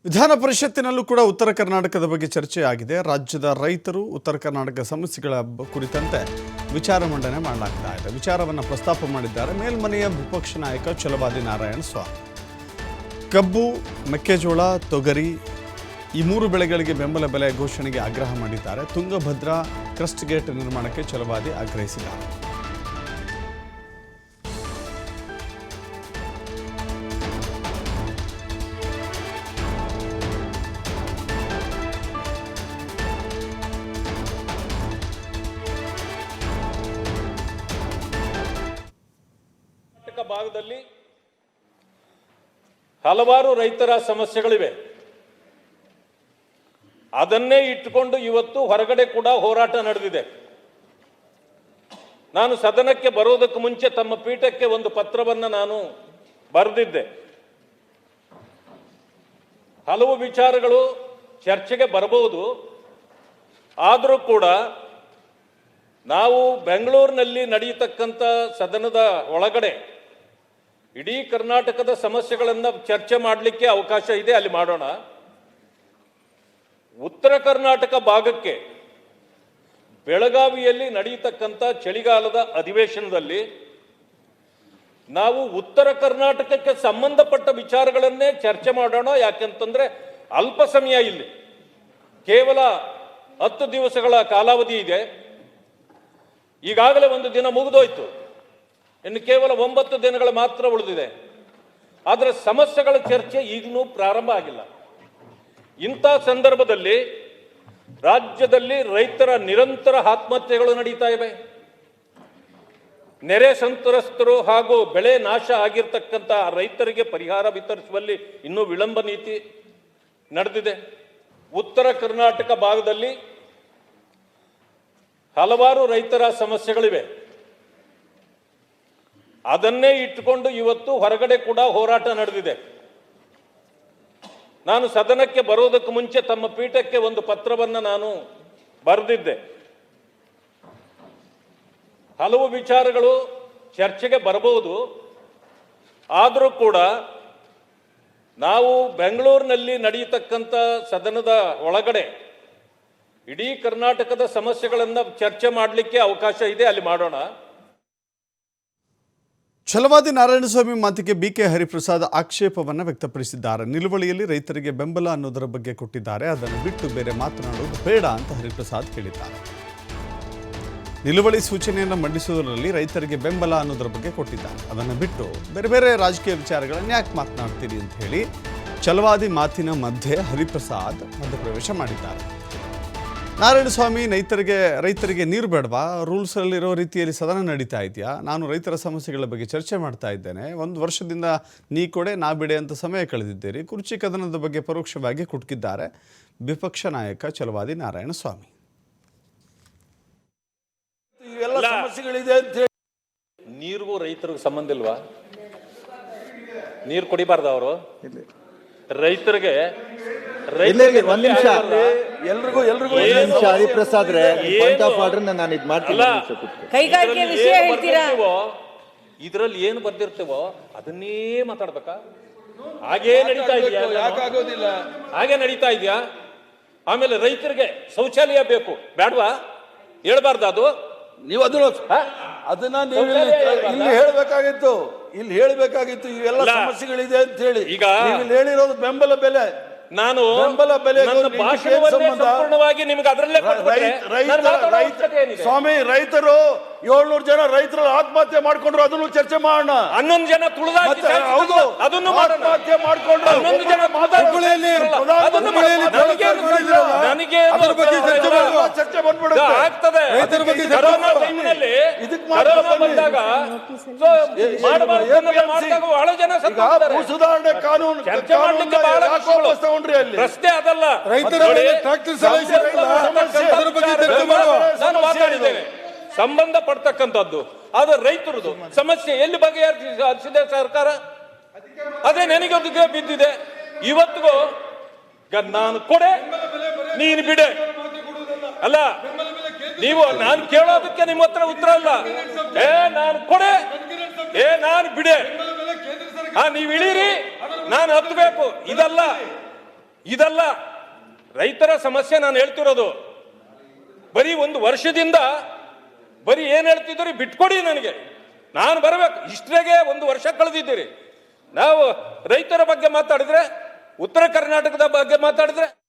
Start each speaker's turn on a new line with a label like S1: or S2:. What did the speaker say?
S1: ವಿಧಾನ ಪರಿಷತ್ತಿನಲ್ಲೂ ಕೂಡ ಉತ್ತರ ಕರ್ನಾಟಕದ ಬಗ್ಗೆ ಚರ್ಚೆ ಆಗಿದೆ. ರಾಜ್ಯದ ರೈತರು ಉತ್ತರ ಕರ್ನಾಟಕ ಸಮಸ್ಯೆಗಳ ಕುರಿತಂತೆ ವಿಚಾರ ಮಂಡನೆ ಮಾಡಲಾಗ್ತಾ ಇದೆ. ವಿಚಾರವನ್ನು ಪ್ರಸ್ತಾಪ ಮಾಡಿದ್ದಾರೆ ಮೇಲ್ಮನೆಯ ವಿಪಕ್ಷ ನಾಯಕ ಛಲವಾದಿ ನಾರಾಯಣ ಸ್ವಾಮಿ. ಕಬ್ಬು, ಮೆಕ್ಕೆಜೋಳ, ತೊಗರಿ ಈ ಮೂರು ಬೆಳೆಗಳಿಗೆ ಬೆಂಬಲ ಬೆಲೆ ಘೋಷಣೆಗೆ ಆಗ್ರಹ ಮಾಡಿದ್ದಾರೆ. ತುಂಗಭದ್ರಾ ಕ್ರಸ್ಟ್ ಗೇಟ್ ನಿರ್ಮಾಣಕ್ಕೆ ಛಲವಾದಿ ಆಗ್ರಹಿಸಿದ್ದಾರೆ.
S2: ಭಾಗದಲ್ಲಿ ಹಲವಾರು ರೈತರ ಸಮಸ್ಯೆಗಳಿವೆ. ಅದನ್ನೇ ಇಟ್ಟುಕೊಂಡು ಇವತ್ತು ಹೊರಗಡೆ ಕೂಡ ಹೋರಾಟ ನಡೆದಿದೆ. ನಾನು ಸದನಕ್ಕೆ ಬರೋದಕ್ಕೆ ಮುಂಚೆ ತಮ್ಮ ಪೀಠಕ್ಕೆ ಒಂದು ಪತ್ರವನ್ನು ನಾನು ಬರೆದಿದ್ದೆ. ಹಲವು ವಿಚಾರಗಳು ಚರ್ಚೆಗೆ ಬರಬಹುದು, ಆದರೂ ಕೂಡ ನಾವು ಬೆಂಗಳೂರಿನಲ್ಲಿ ನಡೆಯತಕ್ಕಂಥ ಸದನದ ಒಳಗಡೆ ಇಡೀ ಕರ್ನಾಟಕದ ಸಮಸ್ಯೆಗಳನ್ನು ಚರ್ಚೆ ಮಾಡಲಿಕ್ಕೆ ಅವಕಾಶ ಇದೆ, ಅಲ್ಲಿ ಮಾಡೋಣ. ಉತ್ತರ ಕರ್ನಾಟಕ ಭಾಗಕ್ಕೆ ಬೆಳಗಾವಿಯಲ್ಲಿ ನಡೆಯತಕ್ಕಂಥ ಚಳಿಗಾಲದ ಅಧಿವೇಶನದಲ್ಲಿ ನಾವು ಉತ್ತರ ಕರ್ನಾಟಕಕ್ಕೆ ಸಂಬಂಧಪಟ್ಟ ವಿಚಾರಗಳನ್ನೇ ಚರ್ಚೆ ಮಾಡೋಣ. ಯಾಕೆಂತಂದ್ರೆ ಅಲ್ಪ ಸಮಯ, ಇಲ್ಲಿ ಕೇವಲ 10 ದಿವಸಗಳ ಕಾಲಾವಧಿ ಇದೆ. ಈಗಾಗಲೇ ಒಂದು ದಿನ ಮುಗಿದೋಯ್ತು, ಇನ್ನು ಕೇವಲ 9 ದಿನಗಳು ಮಾತ್ರ ಉಳಿದಿದೆ. ಆದರೆ ಸಮಸ್ಯೆಗಳ ಚರ್ಚೆ ಈಗಲೂ ಪ್ರಾರಂಭ ಆಗಿಲ್ಲ. ಇಂಥ ಸಂದರ್ಭದಲ್ಲಿ ರಾಜ್ಯದಲ್ಲಿ ರೈತರ ನಿರಂತರ ಆತ್ಮಹತ್ಯೆಗಳು ನಡೀತಾ ಇವೆ. ನೆರೆ ಸಂತ್ರಸ್ತರು ಹಾಗೂ ಬೆಳೆ ನಾಶ ಆಗಿರ್ತಕ್ಕಂಥ ರೈತರಿಗೆ ಪರಿಹಾರ ವಿತರಿಸುವಲ್ಲಿ ಇನ್ನೂ ವಿಳಂಬ ನೀತಿ ನಡೆದಿದೆ. ಉತ್ತರ ಕರ್ನಾಟಕ ಭಾಗದಲ್ಲಿ ಹಲವಾರು ರೈತರ ಸಮಸ್ಯೆಗಳಿವೆ. ಅದನ್ನೇ ಇಟ್ಟುಕೊಂಡು ಇವತ್ತು ಹೊರಗಡೆ ಕೂಡ ಹೋರಾಟ ನಡೆದಿದೆ. ನಾನು ಸದನಕ್ಕೆ ಬರೋದಕ್ಕೆ ಮುಂಚೆ ತಮ್ಮ ಪೀಠಕ್ಕೆ ಒಂದು ಪತ್ರವನ್ನು ನಾನು ಬರೆದಿದ್ದೆ. ಹಲವು ವಿಚಾರಗಳು ಚರ್ಚೆಗೆ ಬರಬಹುದು, ಆದರೂ ಕೂಡ ನಾವು ಬೆಂಗಳೂರಿನಲ್ಲಿ ನಡೆಯತಕ್ಕಂಥ ಸದನದ ಒಳಗಡೆ ಇಡೀ ಕರ್ನಾಟಕದ ಸಮಸ್ಯೆಗಳನ್ನು ಚರ್ಚೆ ಮಾಡಲಿಕ್ಕೆ ಅವಕಾಶ ಇದೆ, ಅಲ್ಲಿ ಮಾಡೋಣ.
S1: ಛಲವಾದಿ ನಾರಾಯಣಸ್ವಾಮಿ ಮಾತಿಗೆ ಬಿಕೆ ಹರಿಪ್ರಸಾದ್ ಆಕ್ಷೇಪವನ್ನು ವ್ಯಕ್ತಪಡಿಸಿದ್ದಾರೆ. ನಿಲುವಳಿಯಲ್ಲಿ ರೈತರಿಗೆ ಬೆಂಬಲ ಅನ್ನೋದರ ಬಗ್ಗೆ ಕೊಟ್ಟಿದ್ದಾರೆ, ಅದನ್ನು ಬಿಟ್ಟು ಬೇರೆ ಮಾತನಾಡುವುದು ಬೇಡ ಅಂತ ಹರಿಪ್ರಸಾದ್ ಹೇಳಿದ್ದಾರೆ. ನಿಲುವಳಿ ಸೂಚನೆಯನ್ನು ಮಂಡಿಸುವುದರಲ್ಲಿ ರೈತರಿಗೆ ಬೆಂಬಲ ಅನ್ನೋದರ ಬಗ್ಗೆ ಕೊಟ್ಟಿದ್ದಾರೆ, ಅದನ್ನು ಬಿಟ್ಟು ಬೇರೆ ಬೇರೆ ರಾಜಕೀಯ ವಿಚಾರಗಳನ್ನು ಯಾಕೆ ಮಾತನಾಡ್ತೀರಿ ಅಂತ ಹೇಳಿ ಛಲವಾದಿ ಮಾತಿನ ಮಧ್ಯೆ ಹರಿಪ್ರಸಾದ್ ಮಧ್ಯಪ್ರವೇಶ ಮಾಡಿದ್ದಾರೆ. ನಾರಾಯಣಸ್ವಾಮಿ, ರೈತರಿಗೆ ನೀರು ಬೇಡವಾ? ರೂಲ್ಸಲ್ಲಿರೋ ರೀತಿಯಲ್ಲಿ ಸದನ ನಡೀತಾ ಇದೆಯಾ? ನಾನು ರೈತರ ಸಮಸ್ಯೆಗಳ ಬಗ್ಗೆ ಚರ್ಚೆ ಮಾಡ್ತಾ ಇದ್ದೇನೆ. 1 ವರ್ಷದಿಂದ ನೀ ಕೊಡೆ ನಾ ಬಿಡೆ ಅಂತ ಸಮಯ ಕಳೆದಿದ್ದೀರಿ. ಕುರ್ಚಿ ಕದನದ ಬಗ್ಗೆ ಪರೋಕ್ಷವಾಗಿ ಕುಟುಕಿದ್ದಾರೆ ವಿಪಕ್ಷ ನಾಯಕ ಛಲವಾದಿ ನಾರಾಯಣಸ್ವಾಮಿ.
S2: ನೀರಿಗೂ ರೈತರಿಗೂ ಸಂಬಂಧ ಇಲ್ವಾ? ನೀರು ಕುಡಿಬಾರ್ದ ಅವರು? ರೈತರಿಗೆ
S3: ಒಂದ್ ನಿಮಿಷ ಹರಿಪ್ರಸಾದ್ ಪಾಯಿಂಟ್ ಆಫ್ ಆರ್ಡರ್ ನಾನು ಇದು ಮಾಡ್ತೀನಿ.
S4: ಕೈಗಾರಿಕೆ ವಿಷಯ ಹೇಳ್ತೀರಾ?
S2: ಇದ್ರಲ್ಲಿ ಏನು ಬರ್ದಿರ್ತೇವೋ ಅದನ್ನೇ ಮಾತಾಡ್ಬೇಕಾ? ಹಾಗೇ ನಡೀತಾ ಇದೆಯಾ? ಹಾಗೆ ನಡೀತಾ ಇದೆಯಾ? ಆಮೇಲೆ ರೈತರಿಗೆ ಶೌಚಾಲಯ ಬೇಕು ಬೇಡವಾ? ಹೇಳ್ಬಾರ್ದು ಅದು?
S5: ನೀವು ಅದನ್ನ ನೀವು ಇಲ್ಲಿ ಹೇಳ್ಬೇಕಾಗಿತ್ತು ಇವೆಲ್ಲ ಸಮಸ್ಯೆಗಳಿದೆ ಅಂತ ಹೇಳಿ. ಈಗ ಹೇಳಿರೋದು ಬೆಂಬಲ ಬೆಲೆ.
S2: ನಾನು
S5: ಬೆಂಬಲ ಬೆಲೆ
S2: ಸಂಪೂರ್ಣವಾಗಿ ನಿಮ್ಗೆ ಅದರಲ್ಲೇ
S5: ಸ್ವಾಮಿ, ರೈತರು 700 ಜನ ರೈತರು ಆತ್ಮಹತ್ಯೆ ಮಾಡ್ಕೊಂಡ್ರು, ಅದನ್ನು ಚರ್ಚೆ ಮಾಡೋಣ.
S2: 11 ಜನ
S5: ಹೌದು, ಅದನ್ನು ಆತ್ಮಹತ್ಯೆ ಮಾಡ್ಕೊಂಡ್ರು. ಚರ್ಚೆ ಬಂದ್ಬಿಡುತ್ತೆ.
S2: ಆಗ್ತದೆ. ಬಹಳ ಜನ
S5: ಸುಧಾರಣೆ ಕಾನೂನು ತಗೊಂಡ್ರಿ, ಅಲ್ಲಿ
S2: ಪ್ರಶ್ನೆ ಅದಲ್ಲ. ನಾನು ಮಾತಾಡಿದ್ದೇನೆ ಸಂಬಂಧ ಪಡ್ತಕ್ಕಂಥದ್ದು. ಆದ್ರೆ ರೈತರದು ಸಮಸ್ಯೆ ಎಲ್ಲಿ ಬಗೆಹರಿಸಿದೆ ಸರ್ಕಾರ? ಅದೇ ನನಗೆ ಬಿದ್ದಿದೆ. ಇವತ್ತಿಗೂ ನಾನು ಕೊಡೆ ನೀನು ಬಿಡೆ ಅಲ್ಲ. ನೀವು ನಾನು ಕೇಳೋದಕ್ಕೆ ನಿಮ್ಮ ಹತ್ರ ಉತ್ತರ ಅಲ್ಲ. ನಾನು ಕೊಡೆ, ನಾನು ಬಿಡೆ, ನೀವು ಇಳೀರಿ, ನಾನು ಹತ್ತಬೇಕು, ಇದಲ್ಲ. ಇದಲ್ಲ ರೈತರ ಸಮಸ್ಯೆ ನಾನು ಹೇಳ್ತಿರೋದು. ಬರೀ ಒಂದು ವರ್ಷದಿಂದ ಬರೀ ಏನ್ ಹೇಳ್ತಿದ್ದೀರಿ ಬಿಟ್ಕೊಡಿ ನನಗೆ, ನಾನು ಬರಬೇಕು. ಇಷ್ಟ್ರಾಗೆ ಒಂದು ವರ್ಷ ಕಳೆದಿದ್ದೀರಿ. ನಾವು ರೈತರ ಬಗ್ಗೆ ಮಾತಾಡಿದ್ರೆ, ಉತ್ತರ ಕರ್ನಾಟಕದ ಬಗ್ಗೆ ಮಾತಾಡಿದ್ರೆ